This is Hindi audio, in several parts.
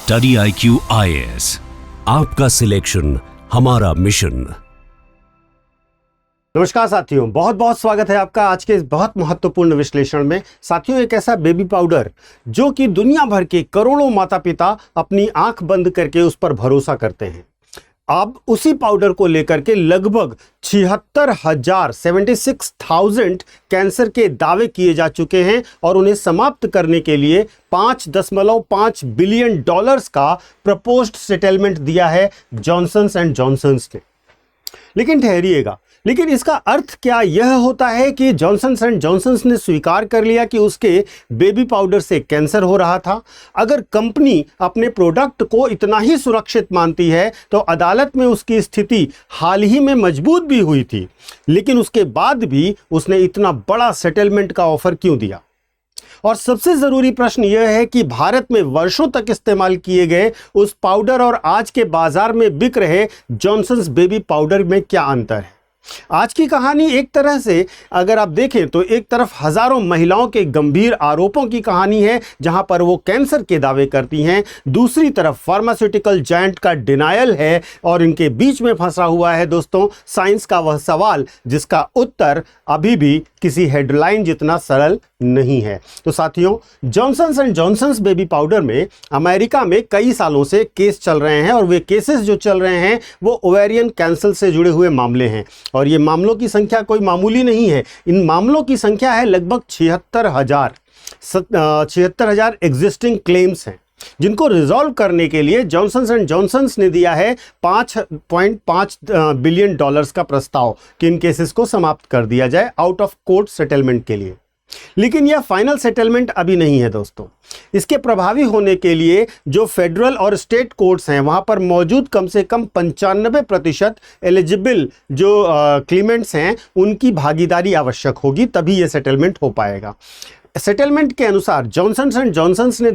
स्टडी IQ IAS, आपका सिलेक्शन हमारा मिशन। नमस्कार साथियों, बहुत बहुत स्वागत है आपका आज के इस बहुत महत्वपूर्ण विश्लेषण में। साथियों, एक ऐसा बेबी पाउडर जो कि दुनिया भर के करोड़ों माता पिता अपनी आंख बंद करके उस पर भरोसा करते हैं, अब उसी पाउडर को लेकर के लगभग 76,000 कैंसर के दावे किए जा चुके हैं और उन्हें समाप्त करने के लिए $5.5 बिलियन का प्रपोज्ड सेटलमेंट दिया है जॉनसन्स एंड जॉनसन्स ने। लेकिन ठहरिएगा, लेकिन इसका अर्थ क्या यह होता है कि जॉनसन्स एंड जॉनसन्स ने स्वीकार कर लिया कि उसके बेबी पाउडर से कैंसर हो रहा था? अगर कंपनी अपने प्रोडक्ट को इतना ही सुरक्षित मानती है तो अदालत में उसकी स्थिति हाल ही में मजबूत भी हुई थी, लेकिन उसके बाद भी उसने इतना बड़ा सेटलमेंट का ऑफर क्यों दिया? और सबसे जरूरी प्रश्न यह है कि भारत में वर्षों तक इस्तेमाल किए गए उस पाउडर और आज के बाजार में बिक रहे जॉनसन्स बेबी पाउडर में क्या अंतर है? आज की कहानी एक तरह से अगर आप देखें तो एक तरफ हजारों महिलाओं के गंभीर आरोपों की कहानी है जहां पर वो कैंसर के दावे करती हैं, दूसरी तरफ फार्मास्यूटिकल जायंट का डिनायल है और इनके बीच में फंसा हुआ है दोस्तों साइंस का वह सवाल जिसका उत्तर अभी भी किसी हेडलाइन जितना सरल नहीं है। तो साथियों, Johnson's and Johnson's baby powder में अमेरिका में कई सालों से केस चल रहे हैं और वे केसेस जो चल रहे हैं वो ओवेरियन कैंसर से जुड़े हुए मामले हैं और ये मामलों की संख्या कोई मामूली नहीं है। इन मामलों की संख्या है लगभग 76,000 एग्जिस्टिंग क्लेम्स हैं जिनको रिजॉल्व करने के लिए जॉनसन्स एंड जॉनसन्स ने दिया है $5.5 बिलियन का प्रस्ताव कि इन केसेस को समाप्त कर दिया जाए आउट ऑफ कोर्ट सेटलमेंट के लिए। लेकिन यह फाइनल सेटलमेंट अभी नहीं है दोस्तों। इसके प्रभावी होने के लिए जो फेडरल और स्टेट कोर्ट्स हैं वहां पर मौजूद कम से कम 95% एलिजिबल जो क्लेमेंट्स हैं उनकी भागीदारी आवश्यक होगी, तभी यह सेटलमेंट हो पाएगा। सेटलमेंट के अनुसार जॉनसन्स एंड जॉनसन्स ने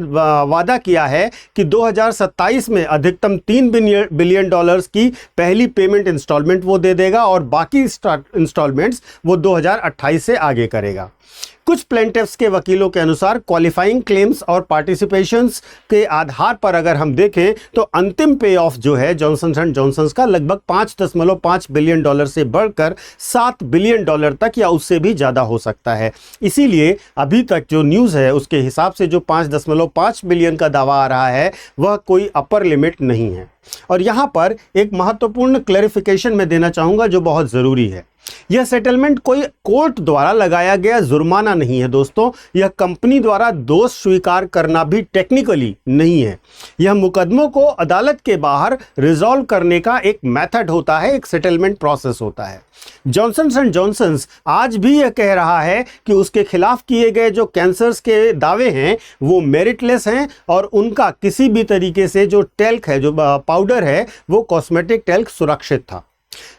वादा किया है कि 2027 में अधिकतम $3 बिलियन की पहली पेमेंट इंस्टॉलमेंट वो दे देगा और बाकी इंस्टॉलमेंट्स वो 2028 से आगे करेगा। कुछ प्लेंटिफ्स के वकीलों के अनुसार क्वालिफाइंग क्लेम्स और पार्टिसिपेशंस के आधार पर अगर हम देखें तो अंतिम पे ऑफ जो है जॉनसन्स एंड जॉनसन्स का लगभग $5.5 बिलियन से बढ़कर $7 बिलियन तक या उससे भी ज़्यादा हो सकता है। इसीलिए अभी तक जो न्यूज़ है उसके हिसाब से जो $5.5 बिलियन का दावा आ रहा है वह कोई अपर लिमिट नहीं है। और यहाँ पर एक महत्वपूर्ण क्लैरिफिकेशन मैं देना चाहूँगा जो बहुत ज़रूरी है। यह सेटलमेंट कोई कोर्ट द्वारा लगाया गया जुर्माना नहीं है दोस्तों, यह कंपनी द्वारा दोष स्वीकार करना भी टेक्निकली नहीं है। यह मुकदमों को अदालत के बाहर रिजॉल्व करने का एक मेथड होता है, एक सेटलमेंट प्रोसेस होता है। जॉनसन्स एंड जॉनसन्स आज भी यह कह रहा है कि उसके खिलाफ किए गए जो कैंसर्स के दावे हैं वो मेरिटलेस हैं और उनका किसी भी तरीके से जो टेल्क है, जो पाउडर है, वो कॉस्मेटिक टेल्क सुरक्षित था।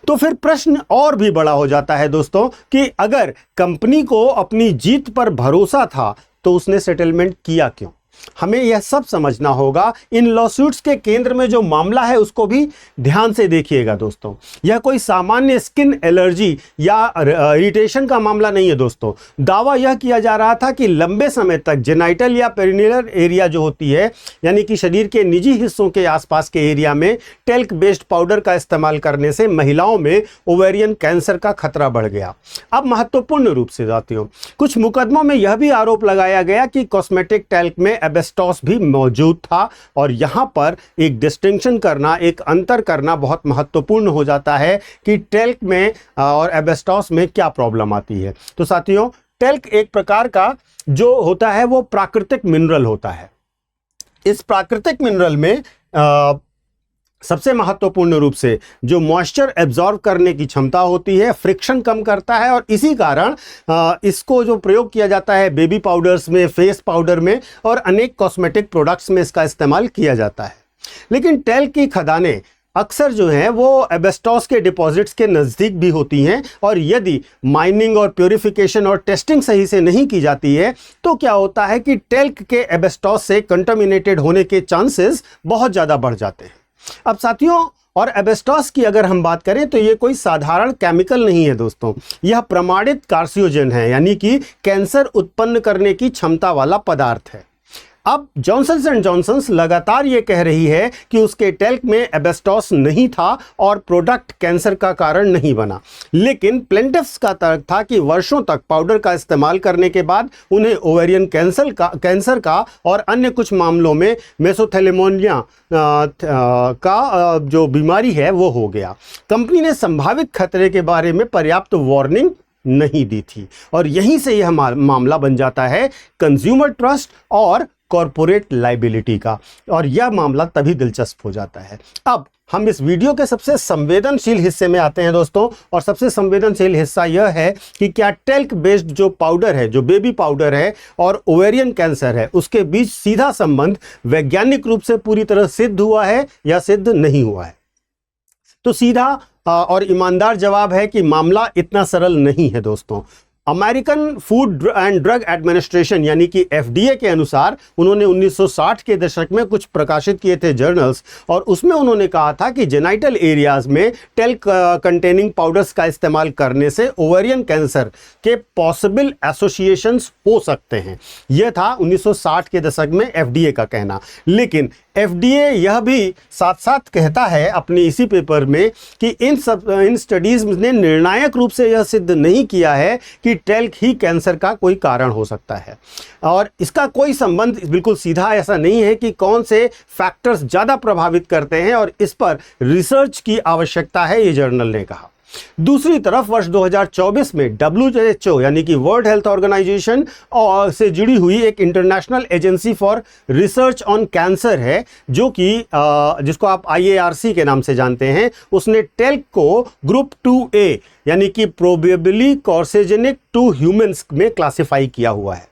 तो फिर प्रश्न और भी बड़ा हो जाता है दोस्तों कि अगर कंपनी को अपनी जीत पर भरोसा था तो उसने सेटलमेंट किया क्यों? हमें यह सब समझना होगा। इन लॉसूट्स के केंद्र में जो मामला है उसको भी ध्यान से देखिएगा दोस्तों। यह कोई सामान्य स्किन एलर्जी या इरिटेशन का मामला नहीं है दोस्तों। दावा यह किया जा रहा था कि लंबे समय तक जेनाइटल या पेरिनियल एरिया जो होती है यानी कि शरीर के निजी हिस्सों के आसपास के एरिया में टेल्क बेस्ड पाउडर का इस्तेमाल करने से महिलाओं में ओवेरियन कैंसर का खतरा बढ़ गया। अब महत्वपूर्ण रूप से साथियों, कुछ मुकदमों में यह भी आरोप लगाया गया कि कॉस्मेटिक टेल्क में एबेस्टॉस भी मौजूद था और यहां पर एक डिस्टिंक्शन करना, एक अंतर करना बहुत महत्वपूर्ण हो जाता है कि टेल्क में और एबेस्टॉस में क्या प्रॉब्लम आती है। तो साथियों, टेल्क एक प्रकार का जो होता है वो प्राकृतिक मिनरल होता है। इस प्राकृतिक मिनरल में सबसे महत्वपूर्ण रूप से जो मॉइस्चर एब्जॉर्ब करने की क्षमता होती है, फ्रिक्शन कम करता है और इसी कारण इसको जो प्रयोग किया जाता है बेबी पाउडर्स में, फेस पाउडर में और अनेक कॉस्मेटिक प्रोडक्ट्स में इसका इस्तेमाल किया जाता है। लेकिन टेल्क की खदानें अक्सर जो हैं वो एबेस्टॉस के डिपॉजिट्स के नज़दीक भी होती हैं और यदि माइनिंग और प्योरिफिकेशन और टेस्टिंग सही से नहीं की जाती है तो क्या होता है कि टेल्क के एबेस्टॉस से कंटामिनेटेड होने के चांसेस बहुत ज़्यादा बढ़ जाते हैं। अब साथियों, और एबेस्टॉस की अगर हम बात करें तो ये कोई साधारण केमिकल नहीं है दोस्तों, यह प्रमाणित कार्सिनोजन है यानी कि कैंसर उत्पन्न करने की क्षमता वाला पदार्थ है। अब जॉनसन एंड जॉनसन लगातार ये कह रही है कि उसके टेल्क में एबेस्टॉस नहीं था और प्रोडक्ट कैंसर का कारण नहीं बना, लेकिन प्लेंटिफ्स का तर्क था कि वर्षों तक पाउडर का इस्तेमाल करने के बाद उन्हें ओवेरियन कैंसर का और अन्य कुछ मामलों में मेसोथेलिमोनिया का जो बीमारी है वो हो गया। कंपनी ने संभावित खतरे के बारे में पर्याप्त वार्निंग नहीं दी थी और यहीं से यह मामला बन जाता है कंज्यूमर ट्रस्ट और कॉरपोरेट लायबिलिटी का, और यह मामला तभी दिलचस्प हो जाता है। अब हम इस वीडियो के सबसे संवेदनशील हिस्से में आते हैं दोस्तों, और सबसे संवेदनशील हिस्सा यह है कि क्या टेल्क बेस्ड जो पाउडर है, जो बेबी पाउडर है, और ओवेरियन कैंसर है, उसके बीच सीधा संबंध वैज्ञानिक रूप से पूरी तरह सिद्ध हुआ है या सिद्ध नहीं हुआ है। तो सीधा और ईमानदार जवाब है कि मामला इतना सरल नहीं है दोस्तों। American food and drug administration यानी कि FDA के अनुसार उन्होंने 1960 के दशक में कुछ प्रकाशित किए थे जर्नल्स, और उसमें उन्होंने कहा था कि जेनाइटल एरियाज में टेल्क कंटेनिंग पाउडर्स का इस्तेमाल करने से ओवेरियन कैंसर के पॉसिबल एसोसिएशंस हो सकते हैं। यह था 1960 के दशक में FDA का कहना। लेकिन FDA यह भी साथ साथ कहता है अपने इसी पेपर में कि इन स्टडीज ने निर्णायक रूप से यह सिद्ध नहीं किया है कि टेल्क ही कैंसर का कोई कारण हो सकता है, और इसका कोई संबंध बिल्कुल सीधा ऐसा नहीं है कि कौन से फैक्टर्स ज़्यादा प्रभावित करते हैं, और इस पर रिसर्च की आवश्यकता है, ये जर्नल ने कहा। दूसरी तरफ वर्ष 2024 में WHO यानी कि वर्ल्ड हेल्थ ऑर्गेनाइजेशन और से जुड़ी हुई एक international agency for research on cancer है, जो कि जिसको आप IARC के नाम से जानते हैं, उसने टेल्क को ग्रुप 2A यानी कि प्रोबेबली कार्सिनोजेनिक टू ह्यूमंस में क्लासिफाई किया हुआ है।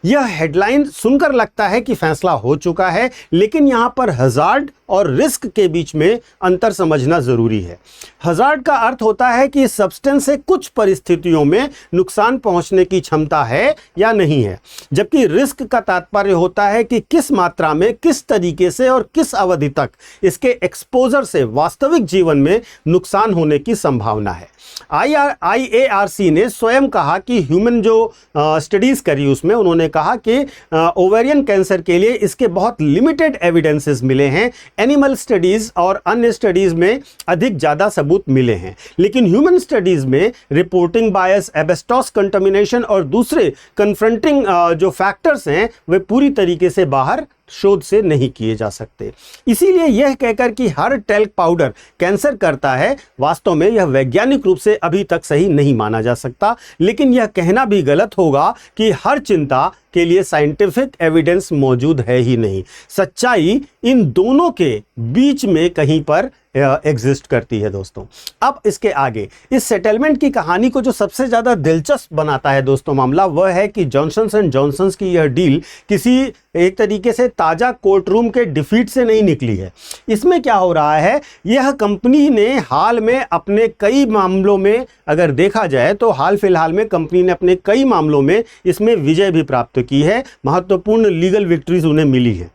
यह हेडलाइन सुनकर लगता है कि फैसला हो चुका है, लेकिन यहां पर हजार्ड और रिस्क के बीच में अंतर समझना जरूरी है। हजार्ड का अर्थ होता है कि सब्सटेंस से कुछ परिस्थितियों में नुकसान पहुंचने की क्षमता है या नहीं है, जबकि रिस्क का तात्पर्य होता है कि किस मात्रा में, किस तरीके से और किस अवधि तक इसके एक्सपोजर से वास्तविक जीवन में नुकसान होने की संभावना है। IARC ने स्वयं कहा कि ह्यूमन जो स्टडीज करी उसमें उन्होंने कहा कि ओवेरियन कैंसर के लिए इसके बहुत लिमिटेड एविडेंसेस मिले हैं, एनिमल स्टडीज और अन्य स्टडीज में अधिक ज़्यादा सबूत मिले हैं, लेकिन ह्यूमन स्टडीज में रिपोर्टिंग बायस, एबेस्टॉस कंटामिनेशन और दूसरे कन्फ्रंटिंग जो फैक्टर्स हैं वे पूरी तरीके से बाहर शोध से नहीं किए जा सकते। इसीलिए यह कहकर कि हर टेल्क पाउडर कैंसर करता है, वास्तव में यह वैज्ञानिक रूप से अभी तक सही नहीं माना जा सकता, लेकिन यह कहना भी गलत होगा कि हर चिंता के लिए साइंटिफिक एविडेंस मौजूद है ही नहीं। सच्चाई इन दोनों के बीच में कहीं पर एग्जिस्ट करती है दोस्तों। अब इसके आगे इस सेटलमेंट की कहानी को जो सबसे ज़्यादा दिलचस्प बनाता है दोस्तों मामला, वह है कि जॉनसन एंड जॉनसन की यह डील किसी एक तरीके से ताज़ा कोर्ट रूम के डिफीट से नहीं निकली है। इसमें क्या हो रहा है, यह कंपनी ने हाल में अपने कई मामलों में अगर देखा जाए तो हाल फिलहाल में कंपनी ने अपने कई मामलों में इसमें विजय भी प्राप्त की है, महत्वपूर्ण लीगल विक्ट्रीज उन्हें मिली है।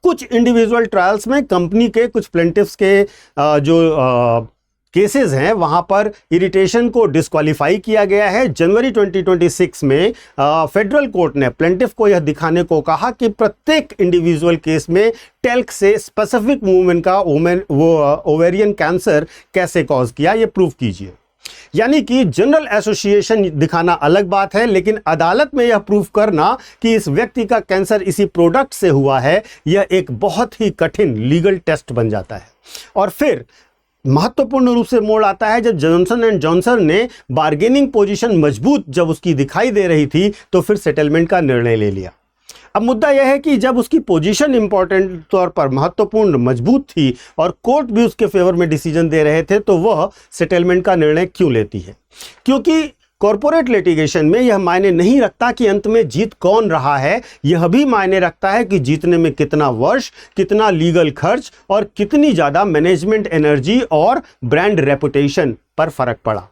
कुछ इंडिविजुअल ट्रायल्स में कंपनी के कुछ प्लेंटिफ्स के जो केसेस हैं वहां पर इरिटेशन को डिस्क्वालीफाई किया गया है। जनवरी 2026 में फेडरल कोर्ट ने प्लेंटिफ को यह दिखाने को कहा कि प्रत्येक इंडिविजुअल केस में टेल्क से स्पेसिफिक मूवमेंट का ओवेरियन कैंसर कैसे कॉज किया, ये प्रूव कीजिए। यानी कि जनरल एसोसिएशन दिखाना अलग बात है, लेकिन अदालत में यह प्रूफ करना कि इस व्यक्ति का कैंसर इसी प्रोडक्ट से हुआ है, यह एक बहुत ही कठिन लीगल टेस्ट बन जाता है। और फिर महत्वपूर्ण रूप से मोड़ आता है जब जॉनसन एंड जॉनसन ने बार्गेनिंग पोजीशन मजबूत जब उसकी दिखाई दे रही थी तो फिर सेटलमेंट का निर्णय ले लिया। अब मुद्दा यह है कि जब उसकी पोजीशन इंपॉर्टेंट तौर पर महत्वपूर्ण मजबूत थी और कोर्ट भी उसके फेवर में डिसीजन दे रहे थे, तो वह सेटलमेंट का निर्णय क्यों लेती है? क्योंकि कॉरपोरेट लिटिगेशन में यह मायने नहीं रखता कि अंत में जीत कौन रहा है, यह भी मायने रखता है कि जीतने में कितना वर्ष, कितना लीगल खर्च और कितनी ज़्यादा मैनेजमेंट एनर्जी और ब्रांड रेपुटेशन पर फर्क पड़ा।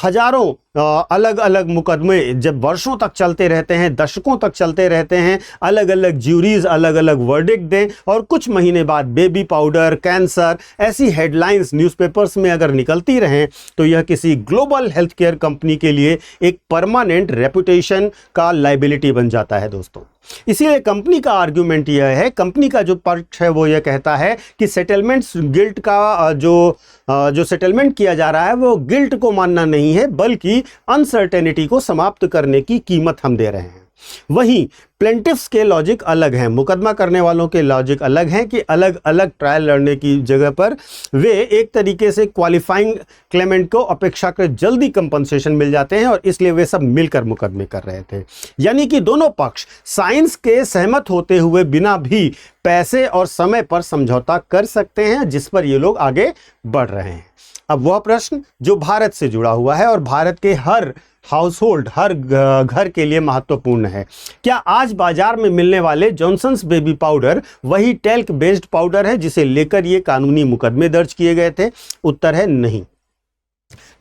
हजारों अलग अलग मुकदमे जब वर्षों तक चलते रहते हैं, दशकों तक चलते रहते हैं, अलग अलग ज्यूरीज अलग अलग वर्डिक्ट दें और कुछ महीने बाद बेबी पाउडर, कैंसर, ऐसी हेडलाइंस न्यूज़पेपर्स में अगर निकलती रहें तो यह किसी ग्लोबल हेल्थ केयर कंपनी के लिए एक परमानेंट रेपुटेशन का लायबिलिटी बन जाता है दोस्तों। इसीलिए कंपनी का आर्ग्यूमेंट यह है, कंपनी का जो पक्ष है वो यह कहता है कि सेटलमेंट्स गिल्ट का जो सेटलमेंट किया जा रहा है वो गिल्ट को मानना नहीं है, बल्कि अनसर्टेनिटी को समाप्त करने की कीमत हम दे रहे हैं। वहीं प्लेंटिफ्स के लॉजिक अलग हैं, मुकदमा करने वालों के लॉजिक अलग हैं कि अलग अलग ट्रायल लड़ने की जगह पर वे एक तरीके से क्वालिफाइंग क्लेमेंट को अपेक्षाकृत जल्दी कंपनसेशन मिल जाते हैं और इसलिए वे सब मिलकर मुकदमे कर रहे थे। यानी कि दोनों पक्ष साइंस के सहमत होते हुए बिना भी पैसे और समय पर समझौता कर सकते हैं, जिस पर ये लोग आगे बढ़ रहे हैं। अब वह प्रश्न जो भारत से जुड़ा हुआ है और भारत के हर हाउसहोल्ड, हर घर के लिए महत्वपूर्ण है, क्या आज बाजार में मिलने वाले जॉनसन्स बेबी पाउडर वही टैल्क बेस्ड पाउडर है जिसे लेकर ये कानूनी मुकदमे दर्ज किए गए थे? उत्तर है नहीं।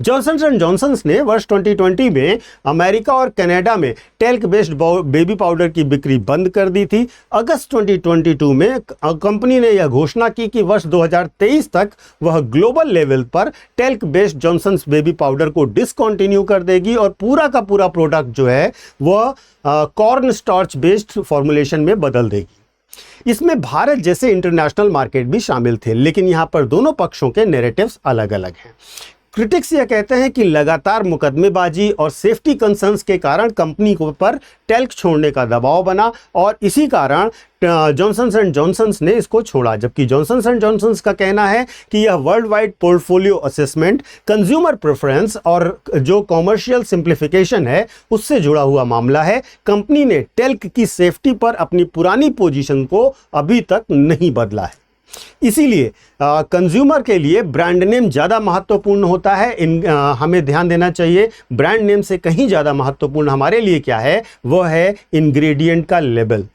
जॉनसन एंड जॉनसन्स ने वर्ष 2020 में अमेरिका और कनाडा में टैल्क बेस्ड बेबी पाउडर की बिक्री बंद कर दी थी। अगस्त 2022 में कंपनी ने यह घोषणा की कि वर्ष 2023 तक वह ग्लोबल लेवल पर talc based Johnson's baby powder को डिसकंटिन्यू कर देगी और पूरा का पूरा प्रोडक्ट जो है वह कॉर्न स्टार्च बेस्ड फॉर्मुलेशन में बदल देगी। इसमें भारत जैसे इंटरनेशनल मार्केट भी शामिल थे, लेकिन यहां पर दोनों पक्षों के नैरेटिव्स अलग अलग हैं। क्रिटिक्स यह कहते हैं कि लगातार मुकदमेबाजी और सेफ्टी कंसर्न्स के कारण कंपनी पर टैल्क छोड़ने का दबाव बना और इसी कारण जॉनसन्स एंड जॉनसन्स ने इसको छोड़ा, जबकि जॉनसन्स एंड जॉनसन्स का कहना है कि यह world wide portfolio assessment, consumer preference और जो कॉमर्शियल सिंप्लीफिकेशन है उससे जुड़ा हुआ मामला है। कंपनी ने टैल्क की सेफ्टी पर अपनी पुरानी पोजीशन को अभी तक नहीं बदला है। इसीलिए कंज्यूमर के लिए ब्रांड नेम ज़्यादा महत्वपूर्ण होता है। हमें ध्यान देना चाहिए, ब्रांड नेम से कहीं ज़्यादा महत्वपूर्ण हमारे लिए क्या है, वह है इंग्रेडिएंट का लेबल।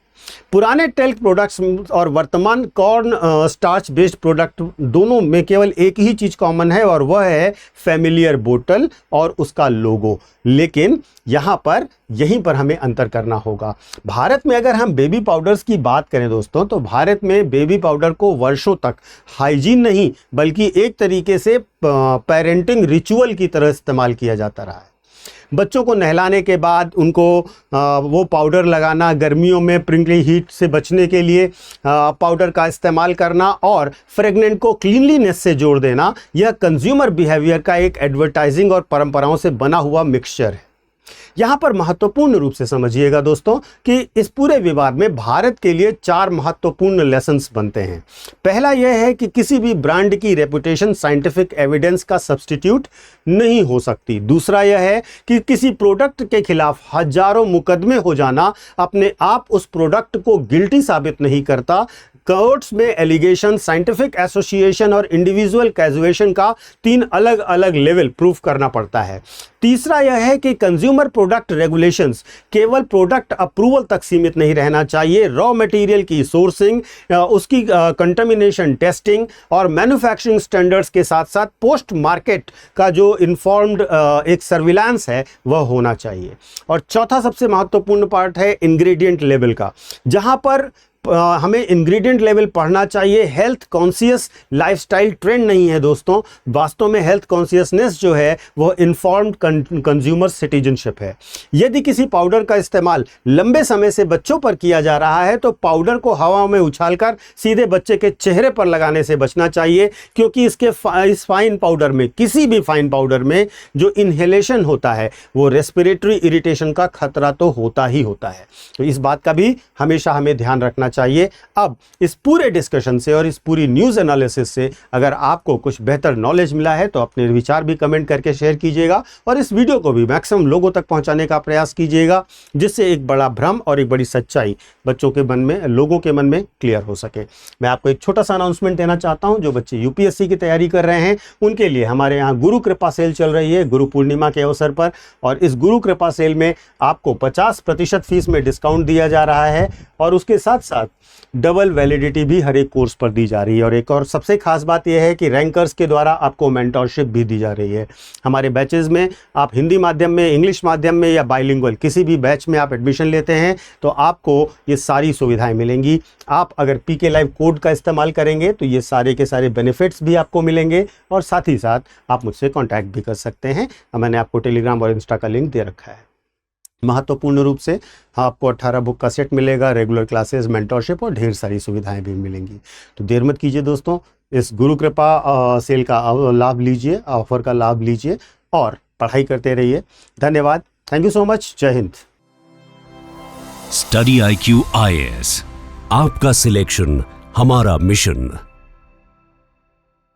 पुराने टेल्क प्रोडक्ट्स और वर्तमान कॉर्न स्टार्च बेस्ड प्रोडक्ट दोनों में केवल एक ही चीज़ कॉमन है और वह है फैमिलियर बोतल और उसका लोगो। लेकिन यहाँ पर यहीं पर हमें अंतर करना होगा। भारत में अगर हम बेबी पाउडर्स की बात करें दोस्तों, तो भारत में बेबी पाउडर को वर्षों तक हाइजीन नहीं बल्कि एक तरीके से पेरेंटिंग रिचुअल की तरह इस्तेमाल किया जाता रहा है। बच्चों को नहलाने के बाद उनको वो पाउडर लगाना, गर्मियों में प्रिंकली हीट से बचने के लिए पाउडर का इस्तेमाल करना और फ्रेगनेंट को क्लीनलीनेस से जोड़ देना, यह कंज्यूमर बिहेवियर का एक एडवर्टाइजिंग और परंपराओं से बना हुआ मिक्सचर है। यहाँ पर महत्वपूर्ण रूप से समझिएगा दोस्तों कि इस पूरे विवाद में भारत के लिए 4 महत्वपूर्ण लेसन्स बनते हैं। पहला यह है कि किसी भी ब्रांड की रेपुटेशन साइंटिफिक एविडेंस का सब्स्टिट्यूट नहीं हो सकती। दूसरा यह है कि किसी प्रोडक्ट के खिलाफ हजारों मुकदमे हो जाना अपने आप उस प्रोडक्ट को गिल्टी साबित नहीं करता। कोर्ट्स में एलिगेशन, साइंटिफिक एसोसिएशन और इंडिविजुअल कैजुएशन का 3 अलग अलग लेवल प्रूफ करना पड़ता है। तीसरा यह है कि कंज्यूमर प्रोडक्ट रेगुलेशंस केवल प्रोडक्ट अप्रूवल तक सीमित नहीं रहना चाहिए। रॉ मटेरियल की सोर्सिंग, उसकी कंटामिनेशन टेस्टिंग और मैन्युफैक्चरिंग स्टैंडर्ड्स के साथ साथ पोस्ट मार्केट का जो इन्फॉर्म्ड एक सर्विलांस है वह होना चाहिए। और चौथा सबसे महत्वपूर्ण पार्ट है इंग्रेडिएंट लेवल का, जहां पर हमें इंग्रेडिएंट लेवल पढ़ना चाहिए। हेल्थ कॉन्शियस लाइफस्टाइल ट्रेंड नहीं है दोस्तों, वास्तव में हेल्थ कॉन्शियसनेस जो है वह इन्फॉर्म्ड कंज्यूमर सिटीजनशिप है। यदि किसी पाउडर का इस्तेमाल लंबे समय से बच्चों पर किया जा रहा है तो पाउडर को हवा में उछालकर सीधे बच्चे के चेहरे पर लगाने से बचना चाहिए, क्योंकि इस फाइन पाउडर में, किसी भी फाइन पाउडर में जो इन्हेलेशन होता है वो रेस्पिरेटरी इरिटेशन का खतरा तो होता ही होता है। तो इस बात का भी हमेशा हमें ध्यान रखना चाहिए। अब इस पूरे डिस्कशन से और इस पूरी न्यूज़ एनालिसिस से अगर आपको कुछ बेहतर नॉलेज मिला है तो अपने विचार भी कमेंट करके शेयर कीजिएगा और इस वीडियो को भी मैक्सिमम लोगों तक पहुंचाने का प्रयास कीजिएगा, जिससे एक बड़ा भ्रम और एक बड़ी सच्चाई बच्चों के मन में, लोगों के मन में क्लियर हो सके। मैं आपको एक छोटा सा अनाउंसमेंट देना चाहता हूं। जो बच्चे यूपीएससी की तैयारी कर रहे हैं उनके लिए हमारे यहाँ गुरु कृपा सेल चल रही है गुरु पूर्णिमा के अवसर पर, और इस गुरु कृपा सेल में आपको 50% फीस में डिस्काउंट दिया जा रहा है और उसके साथ साथ साथ डबल वैलिडिटी भी हर एक कोर्स पर दी जा रही है। और एक और सबसे खास बात यह है कि रैंकर्स के द्वारा आपको मेंटरशिप भी दी जा रही है। हमारे बैचेस में आप हिंदी माध्यम में, इंग्लिश माध्यम में या बाइलिंगुअल किसी भी बैच में आप एडमिशन लेते हैं तो आपको ये सारी सुविधाएं मिलेंगी। आप अगर पीके लाइव कोड का इस्तेमाल करेंगे तो ये सारे के सारे बेनिफिट्स भी आपको मिलेंगे और साथ ही साथ आप मुझसे कॉन्टैक्ट भी कर सकते हैं। मैंने आपको टेलीग्राम और इंस्टा का लिंक दे रखा है। महत्वपूर्ण रूप से आपको 18 बुक का सेट मिलेगा, रेगुलर क्लासेस, मेंटरशिप और ढेर सारी सुविधाएं भी मिलेंगी। तो देर मत कीजिए दोस्तों, इस गुरु कृपा सेल का लाभ लीजिए, ऑफर का लाभ लीजिए और पढ़ाई करते रहिए। धन्यवाद। Thank you so much. जय हिंद। स्टडी IQ IAS, आपका सिलेक्शन हमारा मिशन।